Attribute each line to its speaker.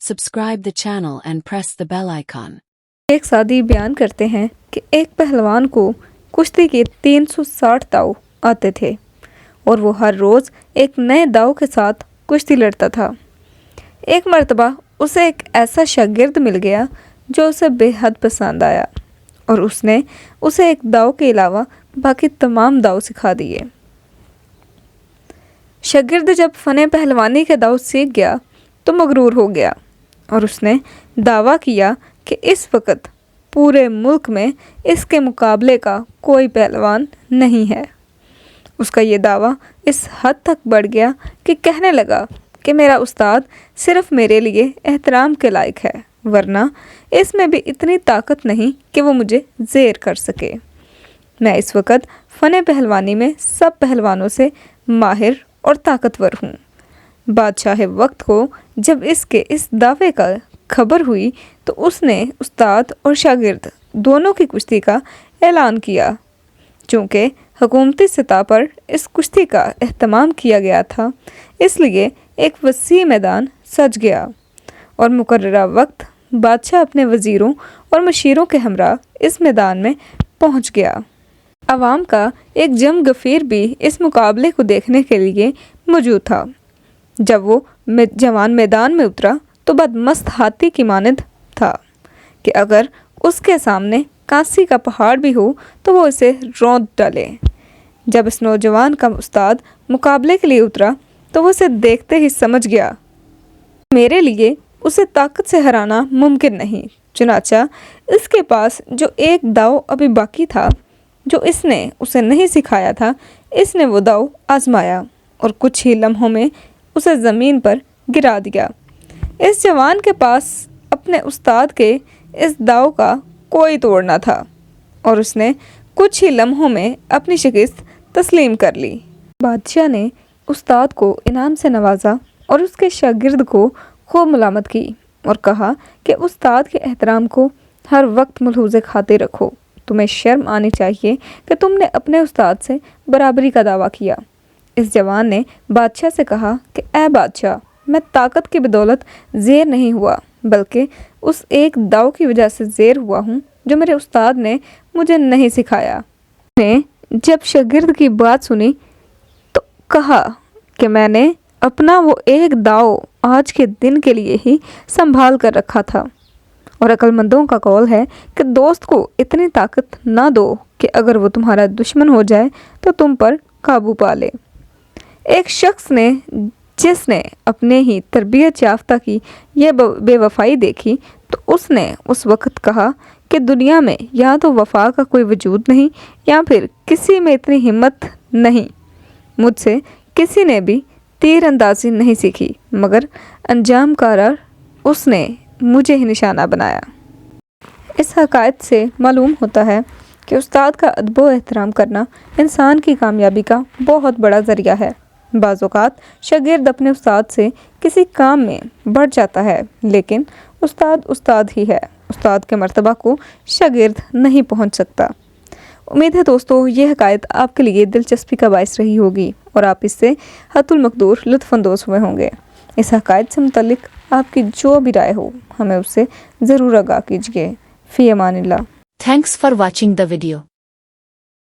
Speaker 1: Subscribe the channel and press the bell icon.
Speaker 2: एक सादी बयान करते हैं कि एक पहलवान को कुश्ती के 360 दाव आते थे और वो हर रोज़ एक नए दाव के साथ कुश्ती लड़ता था। एक मर्तबा उसे एक ऐसा शागिर्द मिल गया जो उसे बेहद पसंद आया और उसने उसे एक दाव के अलावा बाकी तमाम दाव सिखा दिए। शागिर्द जब फ़न पहलवानी के दाव सीख गया तो मगरूर हो गया और उसने दावा किया कि इस वक्त पूरे मुल्क में इसके मुकाबले का कोई पहलवान नहीं है। उसका ये दावा इस हद तक बढ़ गया कि कहने लगा कि मेरा उस्ताद सिर्फ़ मेरे लिए एहतराम के लायक है, वरना इसमें भी इतनी ताकत नहीं कि वो मुझे ज़ेर कर सके। मैं इस वक्त फ़न पहलवानी में सब पहलवानों से माहिर और ताकतवर हूँ। बादशाह वक्त को जब इसके इस दावे का खबर हुई तो उसने उस्ताद और शागिर्द दोनों की कुश्ती का ऐलान किया। चूँकि हुकूमती सतह पर इस कुश्ती का एहतमाम किया गया था, इसलिए एक वसी मैदान सज गया और मुकर्ररा वक्त बादशाह अपने वज़ीरों और मशीरों के हमरा इस मैदान में पहुंच गया। आवाम का एक जम गफ़ीर भी इस मुकाबले को देखने के लिए मौजूद था। जब वो जवान मैदान में उतरा तो बदमस्त हाथी की मानद था कि अगर उसके सामने कांसी का पहाड़ भी हो तो वो इसे रौंद डाले। जब इस नौजवान का उस्ताद मुकाबले के लिए उतरा तो वो उसे देखते ही समझ गया मेरे लिए उसे ताकत से हराना मुमकिन नहीं। चुनाचा इसके पास जो एक दाव अभी बाकी था, जो इसने उसे नहीं सिखाया था, इसने वो दाव आजमाया और कुछ ही लम्हों में उसे ज़मीन पर गिरा दिया। इस जवान के पास अपने उस्ताद के इस दाव का कोई तोड़ न था और उसने कुछ ही लम्हों में अपनी शिकस्त तस्लीम कर ली। बादशाह ने उस्ताद को इनाम से नवाजा और उसके शागिर्द को खूब मलामत की और कहा कि उस्ताद के एहतराम को हर वक्त मलहूज़े खाते रखो। तुम्हें शर्म आनी चाहिए कि तुमने अपने उस्ताद से बराबरी का दावा किया। इस जवान ने बादशाह से कहा कि ऐ बादशाह, मैं ताकत की बदौलत ज़ेर नहीं हुआ, बल्कि उस एक दाव की वजह से ज़ेर हुआ हूँ जो मेरे उस्ताद ने मुझे नहीं सिखाया। ने जब शागिर्द की बात सुनी तो कहा कि मैंने अपना वो एक दाव आज के दिन के लिए ही संभाल कर रखा था और अक्लमंदों का कौल है कि दोस्त को इतनी ताकत ना दो कि अगर वो तुम्हारा दुश्मन हो जाए तो तुम पर काबू पा ले। एक शख्स ने जिसने अपने ही तरबियत याफ्ता की यह बेवफाई देखी तो उसने उस वक्त कहा कि दुनिया में या तो वफा का कोई वजूद नहीं या फिर किसी में इतनी हिम्मत नहीं। मुझसे किसी ने भी तीर अंदाजी नहीं सीखी, मगर अंजाम कार उसने मुझे ही निशाना बनाया। इस हकायत से मालूम होता है कि उस्ताद का अदब व एहतराम करना इंसान की कामयाबी का बहुत बड़ा ज़रिया है। बाज़ औक़ात शागिर्द अपने उस्ताद से किसी काम में बढ़ जाता है, लेकिन उस्ताद उस्ताद ही है। उस्ताद के मर्तबा को शागिर्द नहीं पहुंच सकता। उम्मीद है दोस्तों ये हकायत आपके लिए दिलचस्पी का बायस रही होगी और आप इससे हतुल मकदूर लुत्फ़अंदोज़ हुए होंगे। इस हकायत से मुतल्लिक आपकी जो भी राय हो हमें उससे ज़रूर आगाह कीजिए। फ़ी अमानिल्लाह।
Speaker 1: Thanks for watching the video.